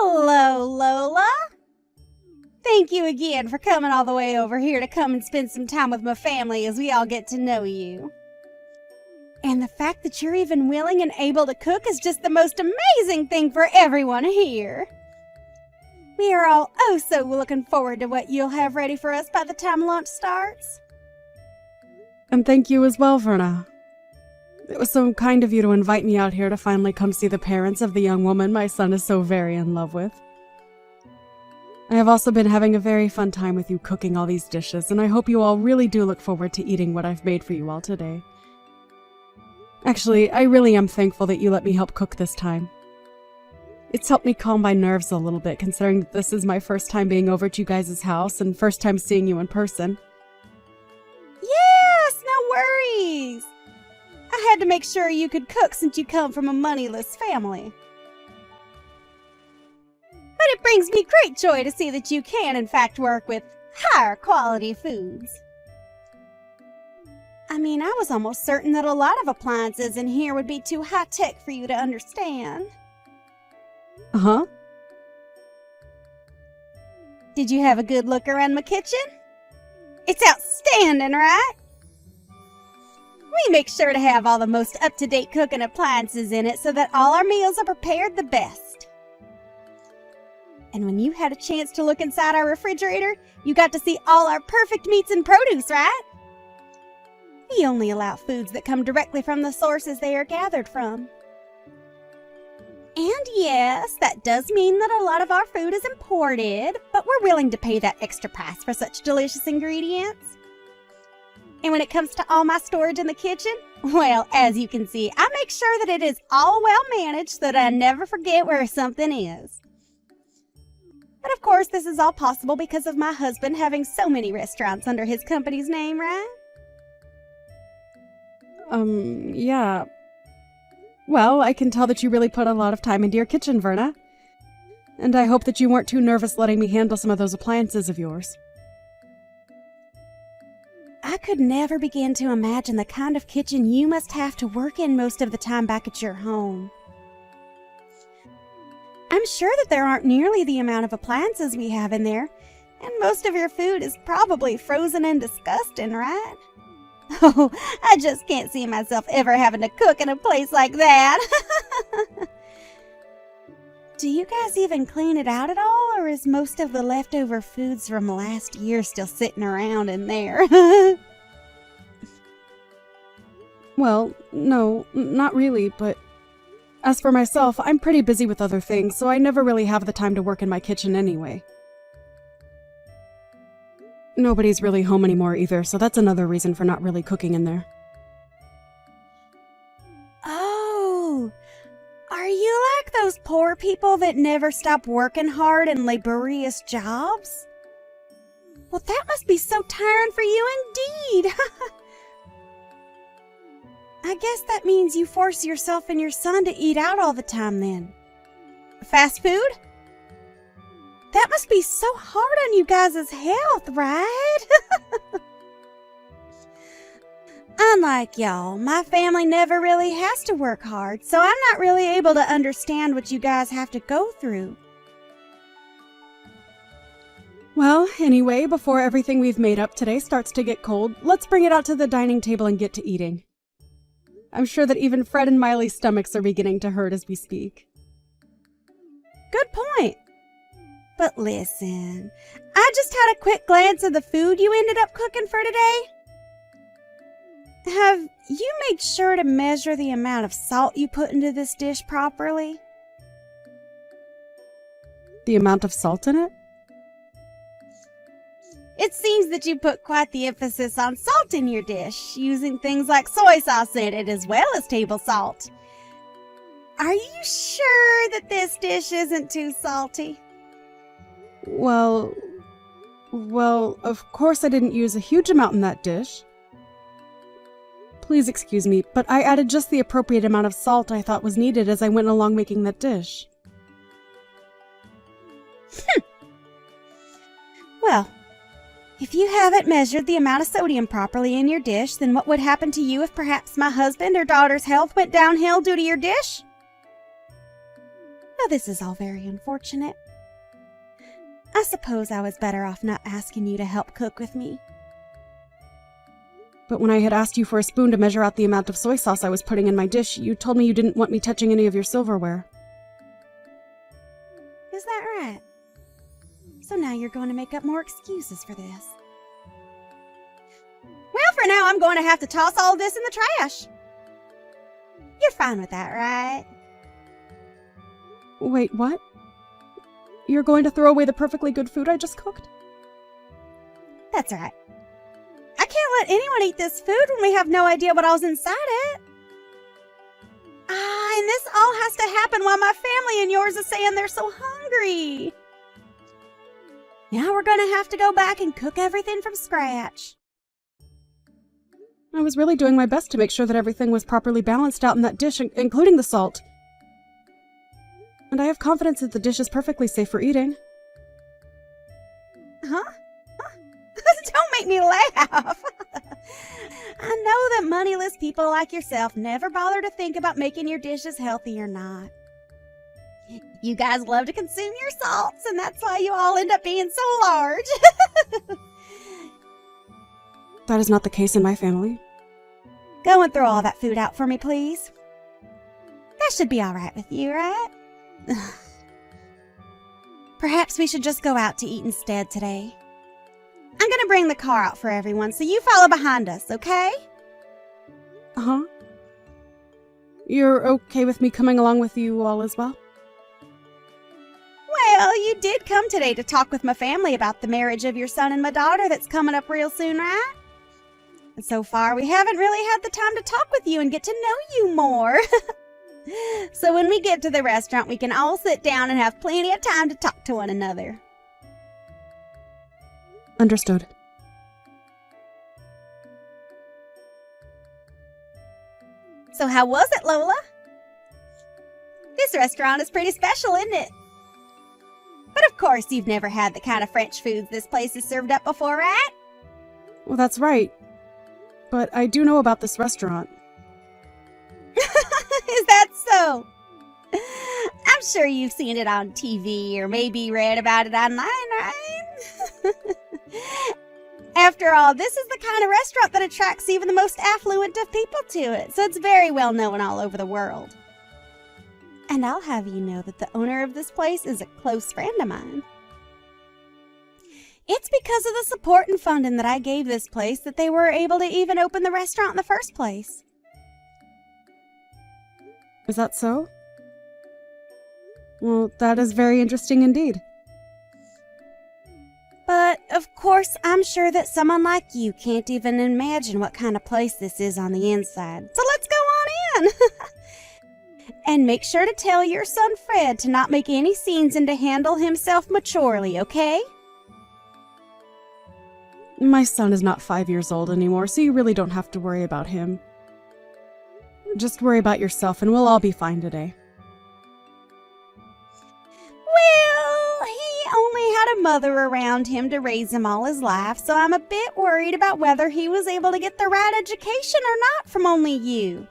Hello, Lola. Thank you again for coming all the way over here to come and spend some time with my family as we all get to know you. And the fact that you're even willing and able to cook is just the most amazing thing for everyone here. We are all so looking forward to what you'll have ready for us by the time lunch starts. And thank you as well, Verna. It was so kind of you to invite me out here to finally come see the parents of the young woman my son is so very in love with. I have also been having a very fun time with you cooking all these dishes, and I hope you all really do look forward to eating what I've made for you all today. Actually, I really am thankful that you let me help cook this time. It's helped me calm my nerves a little bit, considering that this is my first time being over at you guys' house and first time seeing you in person. Yes, no worries. I had to make sure you could cook since you come from a moneyless family. But it brings me great joy to see that you can, in fact, work with higher quality foods. I mean, I was almost certain that a lot of appliances in here would be too high-tech for you to understand. Uh-huh. Did you have a good look around my kitchen? It's outstanding, right? We make sure to have all the most up-to-date cooking appliances in it so that all our meals are prepared the best. And when you had a chance to look inside our refrigerator, you got to see all our perfect meats and produce, right? We only allow foods that come directly from the sources they are gathered from. And yes, that does mean that a lot of our food is imported, but we're willing to pay that extra price for such delicious ingredients. And when it comes to all my storage in the kitchen, well, as you can see, I make sure that it is all well managed so that I never forget where something is. But of course, this is all possible because of my husband having so many restaurants under his company's name, right? Yeah. Well, I can tell that you really put a lot of time into your kitchen, Verna. And I hope that you weren't too nervous letting me handle some of those appliances of yours. I could never begin to imagine the kind of kitchen you must have to work in most of the time back at your home. I'm sure that there aren't nearly the amount of appliances we have in there, and most of your food is probably frozen and disgusting, right? Oh, I just can't see myself ever having to cook in a place like that. Do you guys even clean it out at all, or is most of the leftover foods from last year still sitting around in there? Well, no, not really, but as for myself, I'm pretty busy with other things, so I never really have the time to work in my kitchen anyway. Nobody's really home anymore either, so that's another reason for not really cooking in there. Oh, are you like those poor people that never stop working hard in laborious jobs? Well, that must be so tiring for you indeed. I guess that means you force yourself and your son to eat out all the time then. Fast food? That must be so hard on you guys' health, right? Unlike y'all, my family never really has to work hard, so I'm not really able to understand what you guys have to go through. Well, anyway, before everything we've made up today starts to get cold, let's bring it out to the dining table and get to eating. I'm sure that even Fred and Miley's stomachs are beginning to hurt as we speak. Good point. But listen, I just had a quick glance at the food you ended up cooking for today. Have you made sure to measure the amount of salt you put into this dish properly? The amount of salt in it? It seems that you put quite the emphasis on salt in your dish, using things like soy sauce in it as well as table salt. Are you sure that this dish isn't too salty? Well, of course I didn't use a huge amount in that dish. Please excuse me, but I added just the appropriate amount of salt I thought was needed as I went along making that dish. Well, if you haven't measured the amount of sodium properly in your dish, then what would happen to you if perhaps my husband or daughter's health went downhill due to your dish? Oh, this is all very unfortunate. I suppose I was better off not asking you to help cook with me. But when I had asked you for a spoon to measure out the amount of soy sauce I was putting in my dish, you told me you didn't want me touching any of your silverware. Is that right? So now you're going to make up more excuses for this. Well, for now, I'm going to have to toss all this in the trash. You're fine with that, right? Wait, what? You're going to throw away the perfectly good food I just cooked? That's right. I can't let anyone eat this food when we have no idea what all's inside it. And this all has to happen while my family and yours is saying they're so hungry. Now we're going to have to go back and cook everything from scratch. I was really doing my best to make sure that everything was properly balanced out in that dish, including the salt. And I have confidence that the dish is perfectly safe for eating. Huh? Don't make me laugh. I know that moneyless people like yourself never bother to think about making your dishes healthy or not. You guys love to consume your salts, and that's why you all end up being so large. That is not the case in my family. Go and throw all that food out for me, please. That should be all right with you, right? Perhaps we should just go out to eat instead today. I'm going to bring the car out for everyone, so you follow behind us, okay? Huh? You're okay with me coming along with you all as well? Well, you did come today to talk with my family about the marriage of your son and my daughter that's coming up real soon, right? And so far, we haven't really had the time to talk with you and get to know you more. So when we get to the restaurant, we can all sit down and have plenty of time to talk to one another. Understood. So how was it, Lola? This restaurant is pretty special, isn't it? But of course, you've never had the kind of French foods this place has served up before, right? Well, that's right. But I do know about this restaurant. Is that so? I'm sure you've seen it on TV or maybe read about it online, right? After all, this is the kind of restaurant that attracts even the most affluent of people to it, so it's very well known all over the world. And I'll have you know that the owner of this place is a close friend of mine. It's because of the support and funding that I gave this place that they were able to even open the restaurant in the first place. Is that so? Well, that is very interesting indeed. But, of course, I'm sure that someone like you can't even imagine what kind of place this is on the inside. So let's go on in! And make sure to tell your son Fred to not make any scenes and to handle himself maturely, okay? My son is not 5 years old anymore, so you really don't have to worry about him. Just worry about yourself and we'll all be fine today. Well, he only had a mother around him to raise him all his life, so I'm a bit worried about whether he was able to get the right education or not from only you.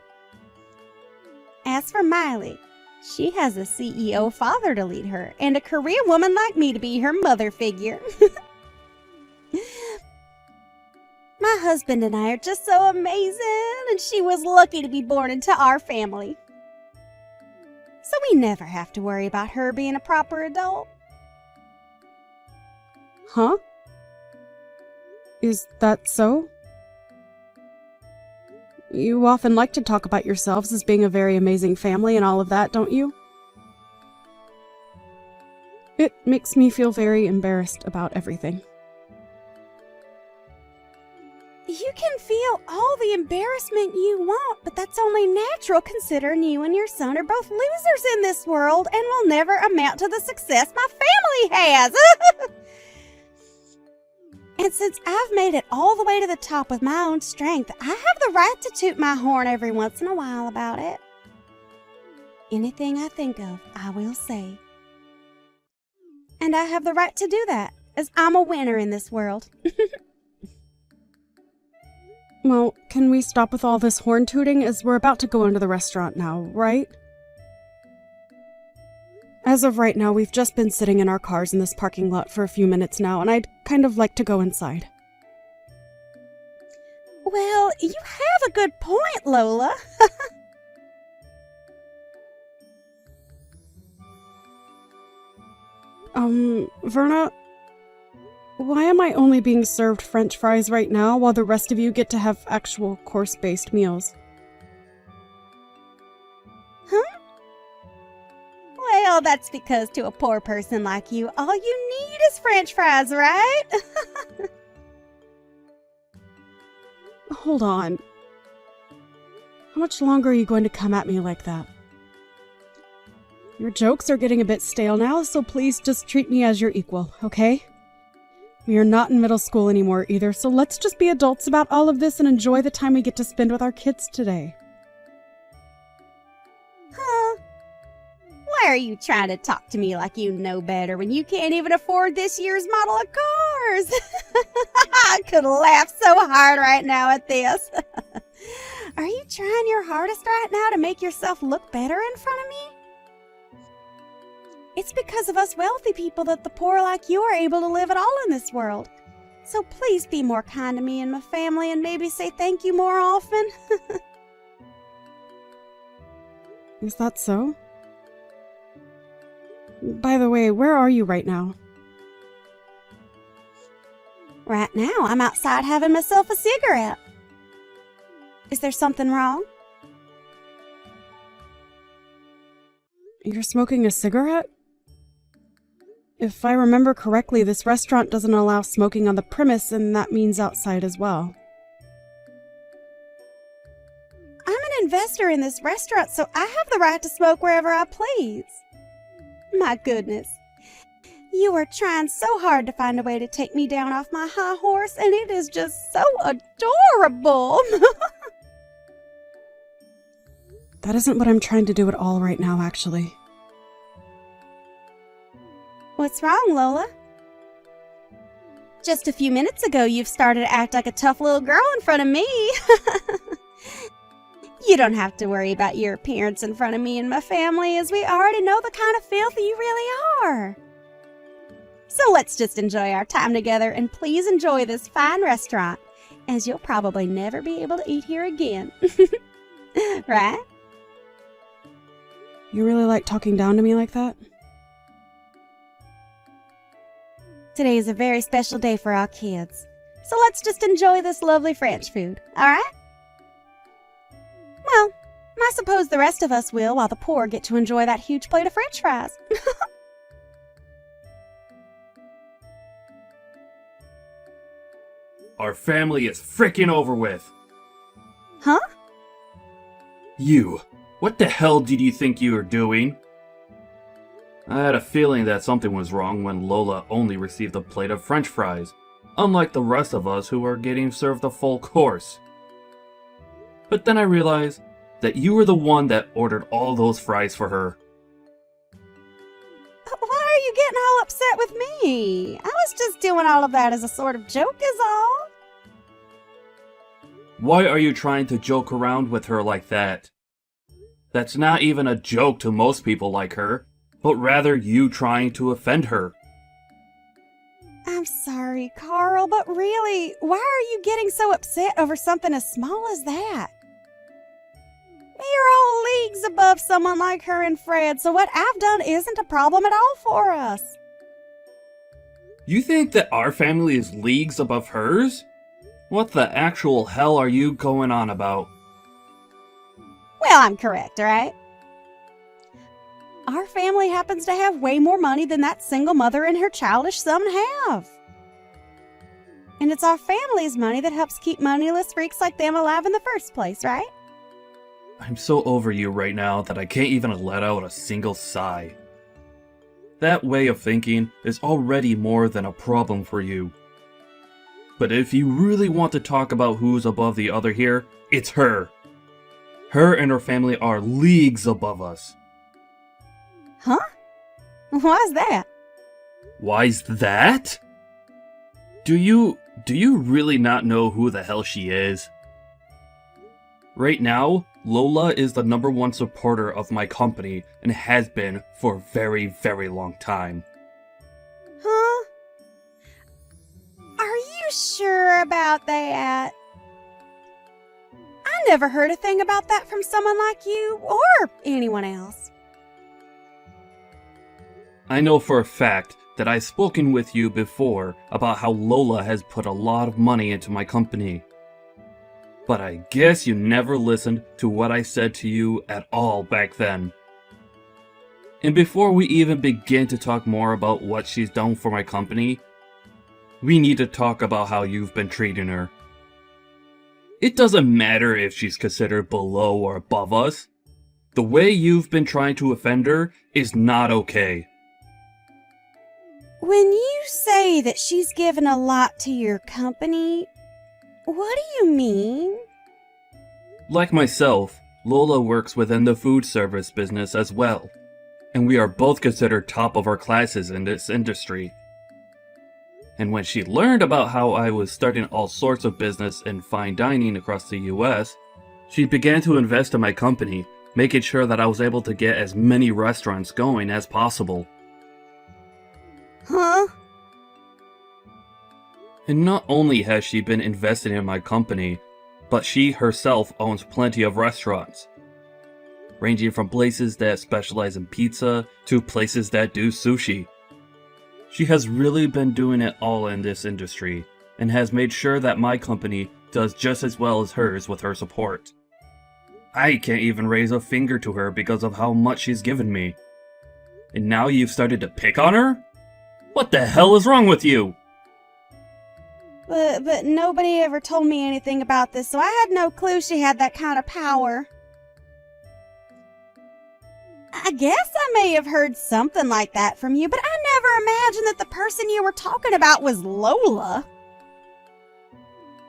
As for Miley, she has a CEO father to lead her, and a career woman like me to be her mother figure. My husband and I are just so amazing, and she was lucky to be born into our family. So we never have to worry about her being a proper adult. Huh? Is that so? You often like to talk about yourselves as being a very amazing family and all of that, don't you? It makes me feel very embarrassed about everything. You can feel all the embarrassment you want, but that's only natural considering you and your son are both losers in this world and will never amount to the success my family has. And since I've made it all the way to the top with my own strength, I have the right to toot my horn every once in a while about it. Anything I think of, I will say. And I have the right to do that, as I'm a winner in this world. Well, can we stop with all this horn tooting as we're about to go into the restaurant now, right? As of right now, we've just been sitting in our cars in this parking lot for a few minutes now, and I'd kind of like to go inside. Well, you have a good point, Lola. Verna, why am I only being served French fries right now while the rest of you get to have actual course-based meals? Huh? Well, that's because to a poor person like you, all you need is French fries, right? Hold on. How much longer are you going to come at me like that? Your jokes are getting a bit stale now, so please just treat me as your equal, okay? We are not in middle school anymore either, so let's just be adults about all of this and enjoy the time we get to spend with our kids today. Huh? Why are you trying to talk to me like you know better when you can't even afford this year's model of cars? I could laugh so hard right now at this. Are you trying your hardest right now to make yourself look better in front of me? It's because of us wealthy people that the poor like you are able to live at all in this world. So please be more kind to me and my family and maybe say thank you more often. Is that so? By the way, where are you right now? Right now, I'm outside having myself a cigarette. Is there something wrong? You're smoking a cigarette? If I remember correctly, this restaurant doesn't allow smoking on the premise, and that means outside as well. I'm an investor in this restaurant, so I have the right to smoke wherever I please. My goodness. You are trying so hard to find a way to take me down off my high horse, and it is just so adorable. That isn't what I'm trying to do at all right now, actually. What's wrong, Lola? Just a few minutes ago, you've started to act like a tough little girl in front of me. You don't have to worry about your appearance in front of me and my family, as we already know the kind of filth you really are. So let's just enjoy our time together, and please enjoy this fine restaurant, as you'll probably never be able to eat here again. Right? You really like talking down to me like that? Today is a very special day for our kids, so let's just enjoy this lovely French food, all right? Well, I suppose the rest of us will, while the poor get to enjoy that huge plate of French fries. Our family is frickin' over with. Huh? You. What the hell did you think you were doing? I had a feeling that something was wrong when Lola only received a plate of French fries, unlike the rest of us who are getting served a full course. But then I realized that you were the one that ordered all those fries for her. Why are you getting all upset with me? I was just doing all of that as a sort of joke is all. Why are you trying to joke around with her like that? That's not even a joke to most people like her, but rather you trying to offend her. I'm sorry, Carl, but really, why are you getting so upset over something as small as that? You're all leagues above someone like her and Fred, so what I've done isn't a problem at all for us. You think that our family is leagues above hers? What the actual hell are you going on about? Well, I'm correct, right? Our family happens to have way more money than that single mother and her childish son have. And it's our family's money that helps keep moneyless freaks like them alive in the first place, right? I'm so over you right now that I can't even let out a single sigh. That way of thinking is already more than a problem for you. But if you really want to talk about who's above the other here, it's her. Her and her family are leagues above us. Huh? Why's that? Why's that? Do you really not know who the hell she is? Right now, Lola is the #1 supporter of my company and has been for a very, very long time. Huh? Are you sure about that? I never heard a thing about that from someone like you or anyone else. I know for a fact that I've spoken with you before about how Lola has put a lot of money into my company. But I guess you never listened to what I said to you at all back then. And before we even begin to talk more about what she's done for my company, we need to talk about how you've been treating her. It doesn't matter if she's considered below or above us. The way you've been trying to offend her is not okay. When you say that she's given a lot to your company, what do you mean? Like myself, Lola works within the food service business as well, and we are both considered top of our classes in this industry. And when she learned about how I was starting all sorts of business in fine dining across the US, she began to invest in my company, making sure that I was able to get as many restaurants going as possible. Huh? And not only has she been investing in my company, but she herself owns plenty of restaurants, ranging from places that specialize in pizza to places that do sushi. She has really been doing it all in this industry, and has made sure that my company does just as well as hers with her support. I can't even raise a finger to her because of how much she's given me. And now you've started to pick on her? What the hell is wrong with you? But nobody ever told me anything about this, so I had no clue she had that kind of power. I guess I may have heard something like that from you, but I never imagined that the person you were talking about was Lola.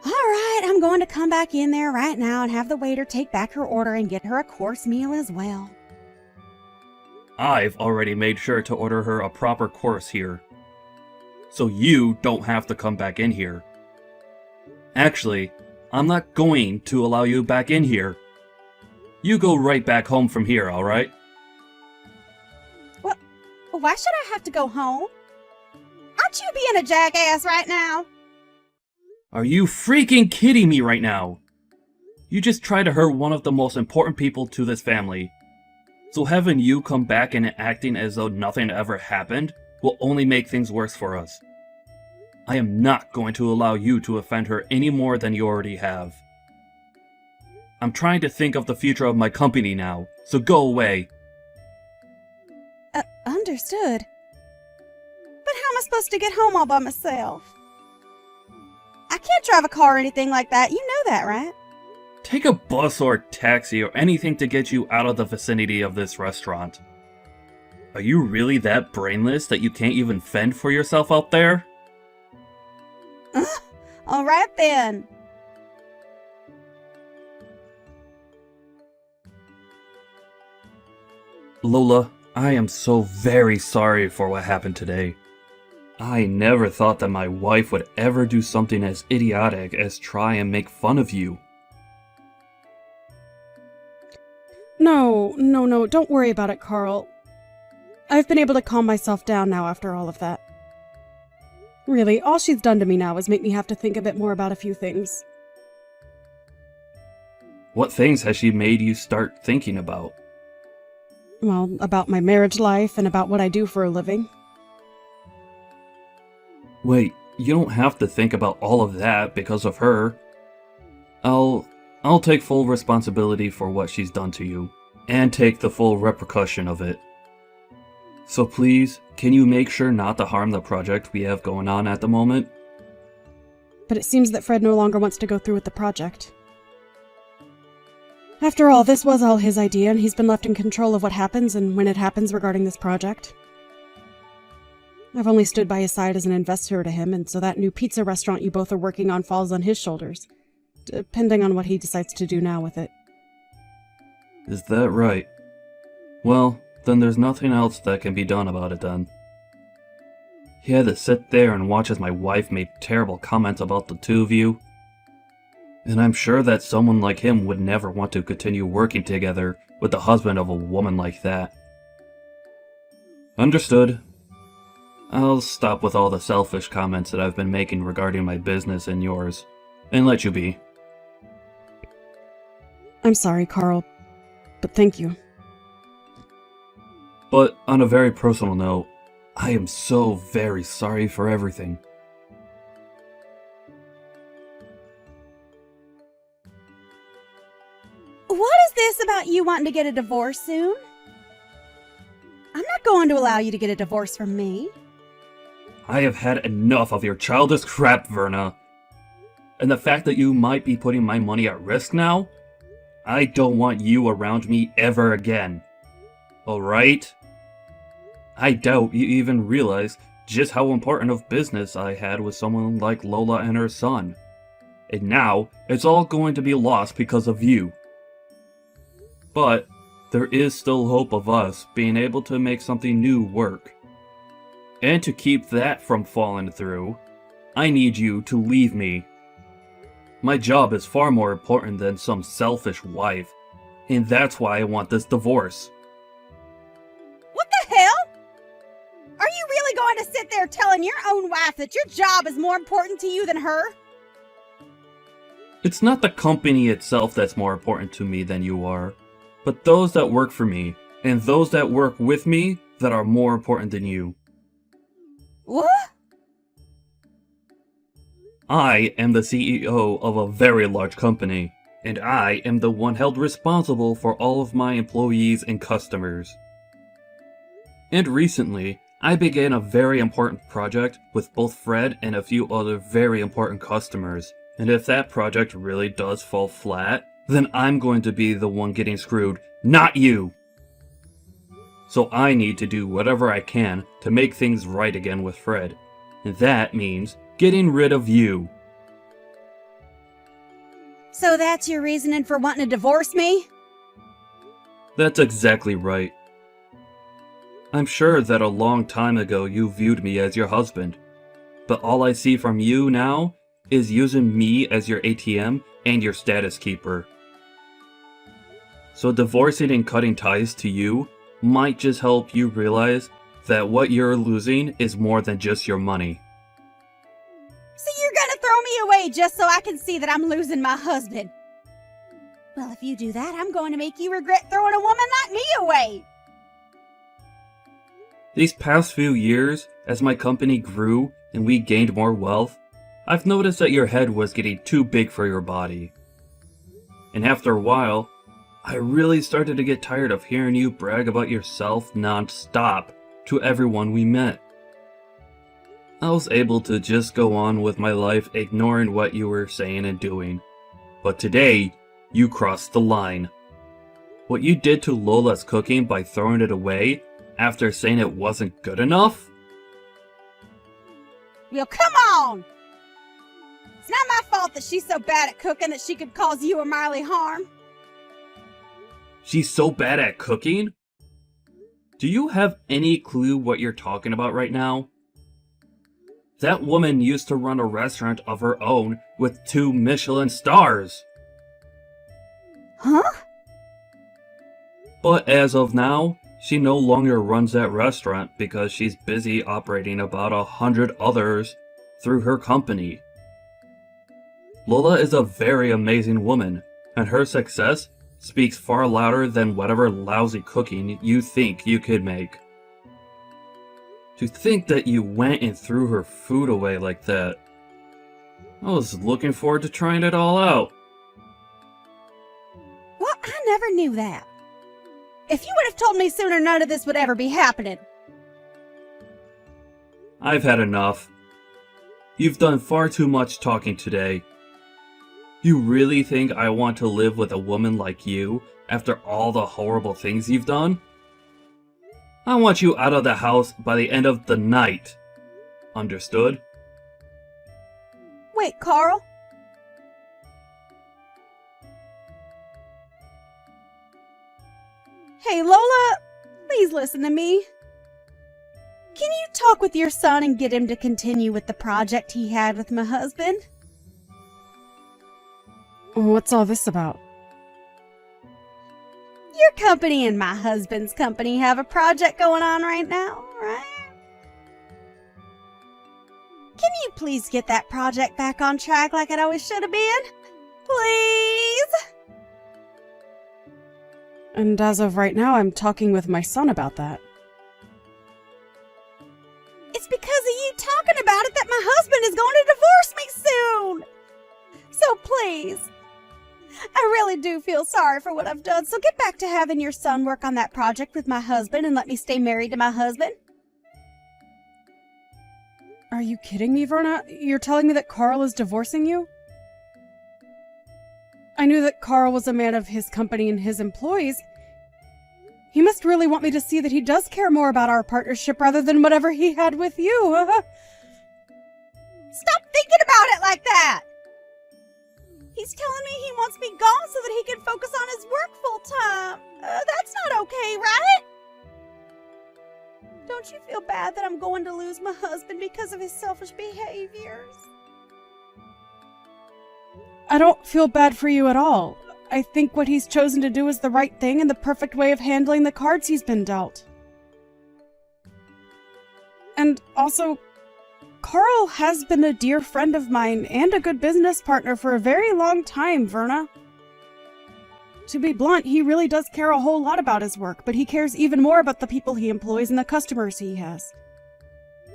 All right, I'm going to come back in there right now and have the waiter take back her order and get her a course meal as well. I've already made sure to order her a proper course here, so you don't have to come back in here. Actually, I'm not going to allow you back in here. You go right back home from here, alright? Well, why should I have to go home? Aren't you being a jackass right now? Are you freaking kidding me right now? You just tried to hurt one of the most important people to this family. So having you come back and acting as though nothing ever happened will only make things worse for us. I am not going to allow you to offend her any more than you already have. I'm trying to think of the future of my company now, so go away. Understood. But how am I supposed to get home all by myself? I can't drive a car or anything like that. You know that, right? Take a bus or a taxi or anything to get you out of the vicinity of this restaurant. Are you really that brainless that you can't even fend for yourself out there? All right then. Lola, I am so very sorry for what happened today. I never thought that my wife would ever do something as idiotic as try and make fun of you. No, don't worry about it, Carl. I've been able to calm myself down now after all of that. Really, all she's done to me now is make me have to think a bit more about a few things. What things has she made you start thinking about? Well, about my marriage life and about what I do for a living. Wait, you don't have to think about all of that because of her. I'll take full responsibility for what she's done to you, and take the full repercussion of it. So please, can you make sure not to harm the project we have going on at the moment? But it seems that Fred no longer wants to go through with the project. After all, this was all his idea, and he's been left in control of what happens and when it happens regarding this project. I've only stood by his side as an investor to him, and so that new pizza restaurant you both are working on falls on his shoulders, depending on what he decides to do now with it. Is that right? Well, then there's nothing else that can be done about it then. He had to sit there and watch as my wife made terrible comments about the two of you. And I'm sure that someone like him would never want to continue working together with the husband of a woman like that. Understood. I'll stop with all the selfish comments that I've been making regarding my business and yours, and let you be. I'm sorry, Carl, but thank you. But on a very personal note, I am so very sorry for everything. What is this about you wanting to get a divorce soon? I'm not going to allow you to get a divorce from me. I have had enough of your childish crap, Verna. And the fact that you might be putting my money at risk now? I don't want you around me ever again. Alright? I doubt you even realize just how important of business I had with someone like Lola and her son. And now, it's all going to be lost because of you. But there is still hope of us being able to make something new work. And to keep that from falling through, I need you to leave me. My job is far more important than some selfish wife, and that's why I want this divorce. What the hell? Are you really going to sit there telling your own wife that your job is more important to you than her? It's not the company itself that's more important to me than you are, but those that work for me, and those that work with me that are more important than you. What? I am the CEO of a very large company, and I am the one held responsible for all of my employees and customers. And recently, I began a very important project with both Fred and a few other very important customers, and if that project really does fall flat, then I'm going to be the one getting screwed, not you! So I need to do whatever I can to make things right again with Fred. And that means getting rid of you. So that's your reasoning for wanting to divorce me? That's exactly right. I'm sure that a long time ago you viewed me as your husband. But all I see from you now is using me as your ATM and your status keeper. So divorcing and cutting ties to you might just help you realize that what you're losing is more than just your money. So you're gonna throw me away just so I can see that I'm losing my husband? Well, if you do that, I'm going to make you regret throwing a woman like me away. These past few years, as my company grew and we gained more wealth, I've noticed that your head was getting too big for your body. And after a while, I really started to get tired of hearing you brag about yourself non-stop to everyone we met. I was able to just go on with my life ignoring what you were saying and doing. But today, you crossed the line. What you did to Lola's cooking by throwing it away after saying it wasn't good enough? Well, come on! It's not my fault that she's so bad at cooking that she could cause you or Miley harm. She's so bad at cooking? Do you have any clue what you're talking about right now? That woman used to run a restaurant of her own with 2 Michelin stars. Huh? But as of now, she no longer runs that restaurant because she's busy operating about 100 others through her company. Lola is a very amazing woman, and her success speaks far louder than whatever lousy cooking you think you could make. To think that you went and threw her food away like that. I was looking forward to trying it all out. Well, I never knew that. If you would have told me sooner, none of this would ever be happening. I've had enough. You've done far too much talking today. You really think I want to live with a woman like you after all the horrible things you've done? I want you out of the house by the end of the night. Understood? Wait, Carl. Hey, Lola, please listen to me. Can you talk with your son and get him to continue with the project he had with my husband? What's all this about? Your company and my husband's company have a project going on right now, right? Can you please get that project back on track like it always should have been? Please? And as of right now, I'm talking with my son about that. It's because of you talking about it that my husband is going to divorce me soon. So please, I really do feel sorry for what I've done, so get back to having your son work on that project with my husband and let me stay married to my husband. Are you kidding me, Verna? You're telling me that Carl is divorcing you? I knew that Carl was a man of his company and his employees. He must really want me to see that he does care more about our partnership rather than whatever he had with you. Stop thinking about it like that! He's telling me he wants me gone so that he can focus on his work full time. That's not okay, right? Don't you feel bad that I'm going to lose my husband because of his selfish behaviors? I don't feel bad for you at all. I think what he's chosen to do is the right thing and the perfect way of handling the cards he's been dealt. And also, Carl has been a dear friend of mine and a good business partner for a very long time, Verna. To be blunt, he really does care a whole lot about his work, but he cares even more about the people he employs and the customers he has.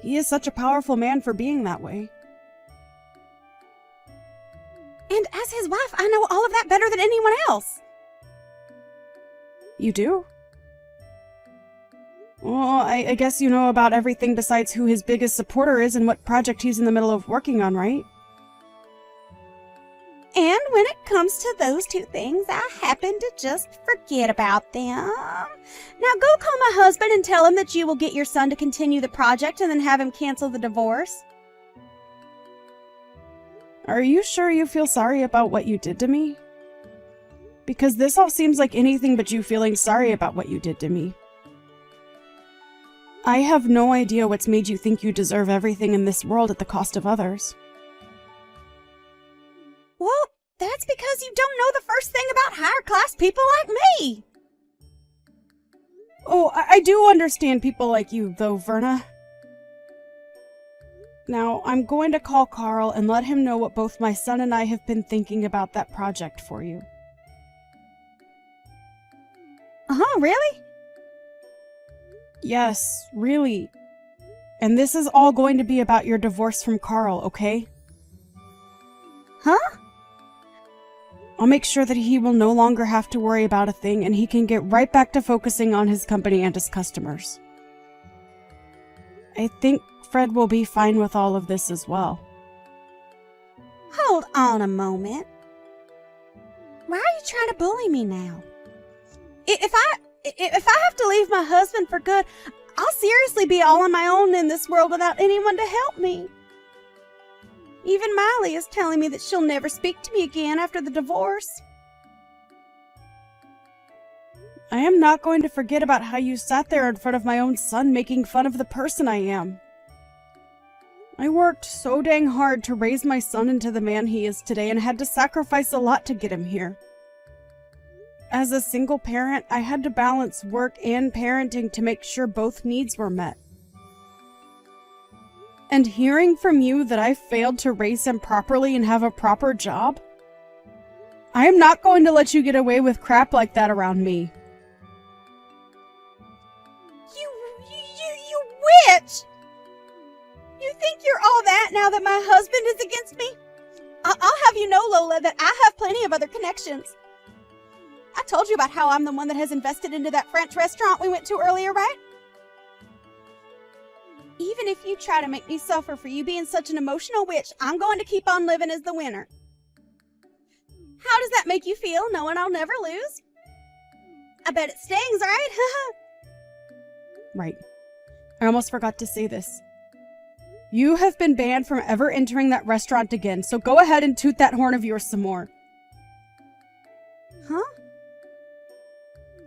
He is such a powerful man for being that way. And as his wife, I know all of that better than anyone else. You do? Well, I guess you know about everything besides who his biggest supporter is and what project he's in the middle of working on, right? And when it comes to those two things, I happen to just forget about them. Now go call my husband and tell him that you will get your son to continue the project and then have him cancel the divorce. Are you sure you feel sorry about what you did to me? Because this all seems like anything but you feeling sorry about what you did to me. I have no idea what's made you think you deserve everything in this world at the cost of others. Well, that's because you don't know the first thing about higher class people like me. Oh, I do understand people like you, though, Verna. Now, I'm going to call Carl and let him know what both my son and I have been thinking about that project for you. Really? Yes, really. And this is all going to be about your divorce from Carl, okay? Huh? I'll make sure that he will no longer have to worry about a thing and he can get right back to focusing on his company and his customers. I think Fred will be fine with all of this as well. Hold on a moment. Why are you trying to bully me now? If I have to leave my husband for good, I'll seriously be all on my own in this world without anyone to help me. Even Miley is telling me that she'll never speak to me again after the divorce. I am not going to forget about how you sat there in front of my own son making fun of the person I am. I worked so dang hard to raise my son into the man he is today and had to sacrifice a lot to get him here. As a single parent, I had to balance work and parenting to make sure both needs were met. And hearing from you that I failed to raise him properly and have a proper job? I am not going to let you get away with crap like that around me. You witch! You think you're all that now that my husband is against me? I'll have you know, Lola, that I have plenty of other connections. I told you about how I'm the one that has invested into that French restaurant we went to earlier, right? Even if you try to make me suffer for you being such an emotional witch, I'm going to keep on living as the winner. How does that make you feel, knowing I'll never lose? I bet it stings, right? Right. I almost forgot to say this. You have been banned from ever entering that restaurant again, so go ahead and toot that horn of yours some more. Huh?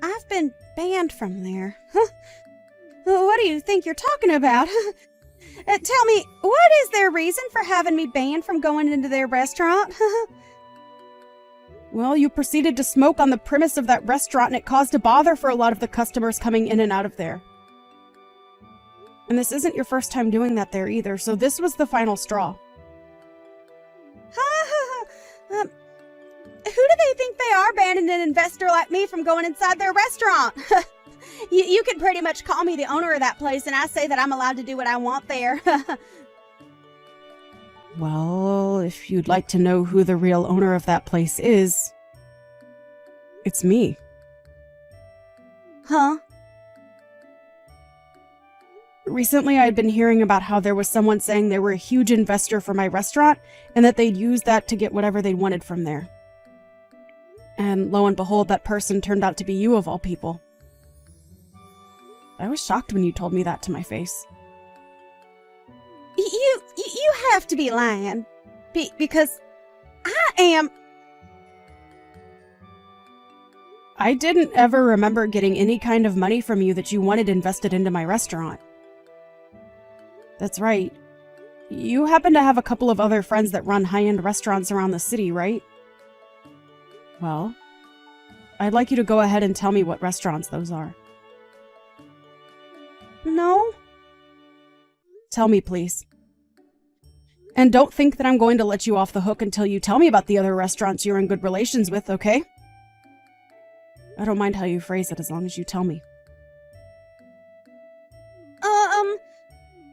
I've been banned from there. Huh? What do you think you're talking about? Tell me, what is their reason for having me banned from going into their restaurant? Well, you proceeded to smoke on the premise of that restaurant, and it caused a bother for a lot of the customers coming in and out of there. And this isn't your first time doing that there either, so this was the final straw. Who do they think they are banning an investor like me from going inside their restaurant? You could pretty much call me the owner of that place, and I say that I'm allowed to do what I want there. Well, if you'd like to know who the real owner of that place is, it's me. Huh? Recently, I'd been hearing about how there was someone saying they were a huge investor for my restaurant and that they'd use that to get whatever they wanted from there. And lo and behold, that person turned out to be you of all people. I was shocked when you told me that to my face. You have to be lying. Because I am... I didn't ever remember getting any kind of money from you that you wanted invested into my restaurant. That's right. You happen to have a couple of other friends that run high-end restaurants around the city, right? Well, I'd like you to go ahead and tell me what restaurants those are. No? Tell me, please. And don't think that I'm going to let you off the hook until you tell me about the other restaurants you're in good relations with, okay? I don't mind how you phrase it as long as you tell me.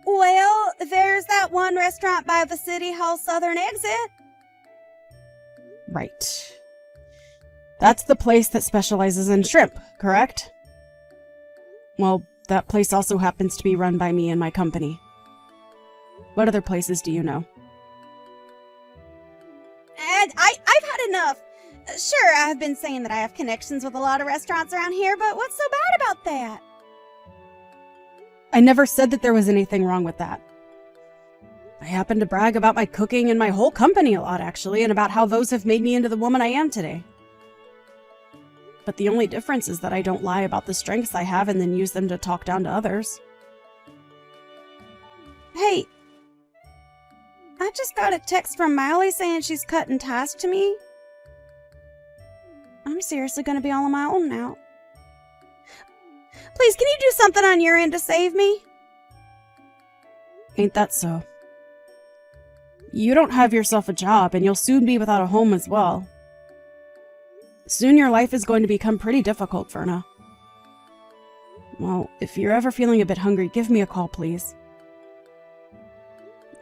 Well, there's that one restaurant by the City Hall southern exit. Right. That's the place that specializes in shrimp, correct? Well, that place also happens to be run by me and my company. What other places do you know? And I've had enough. Sure, I've been saying that I have connections with a lot of restaurants around here, but what's so bad about that? I never said that there was anything wrong with that. I happen to brag about my cooking and my whole company a lot, actually, and about how those have made me into the woman I am today. But the only difference is that I don't lie about the strengths I have and then use them to talk down to others. Hey, I just got a text from Miley saying she's cutting ties to me. I'm seriously gonna be all on my own now. Please, can you do something on your end to save me? Ain't that so? You don't have yourself a job, and you'll soon be without a home as well. Soon your life is going to become pretty difficult, Verna. Well, if you're ever feeling a bit hungry, give me a call, please.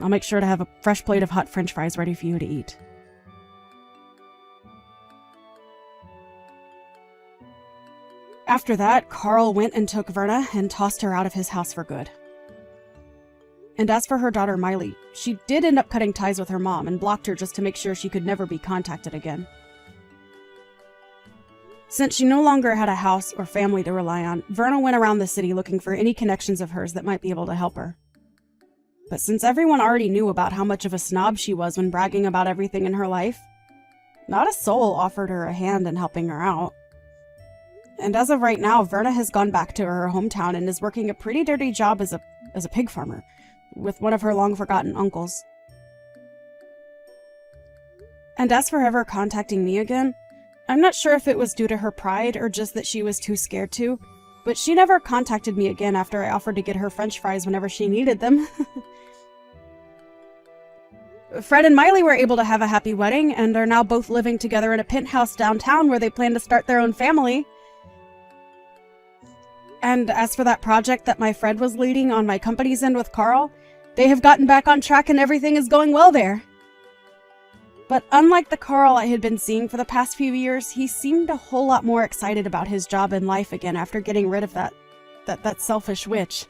I'll make sure to have a fresh plate of hot French fries ready for you to eat. After that, Carl went and took Verna and tossed her out of his house for good. And as for her daughter Miley, she did end up cutting ties with her mom and blocked her just to make sure she could never be contacted again. Since she no longer had a house or family to rely on, Verna went around the city looking for any connections of hers that might be able to help her. But since everyone already knew about how much of a snob she was when bragging about everything in her life, not a soul offered her a hand in helping her out. And as of right now, Verna has gone back to her hometown and is working a pretty dirty job as a pig farmer, with one of her long-forgotten uncles. And as for ever contacting me again, I'm not sure if it was due to her pride or just that she was too scared to, but she never contacted me again after I offered to get her French fries whenever she needed them. Fred and Miley were able to have a happy wedding and are now both living together in a penthouse downtown where they plan to start their own family. And as for that project that my Fred was leading on my company's end with Carl, they have gotten back on track and everything is going well there. But unlike the Carl I had been seeing for the past few years, he seemed a whole lot more excited about his job and life again after getting rid of that selfish witch.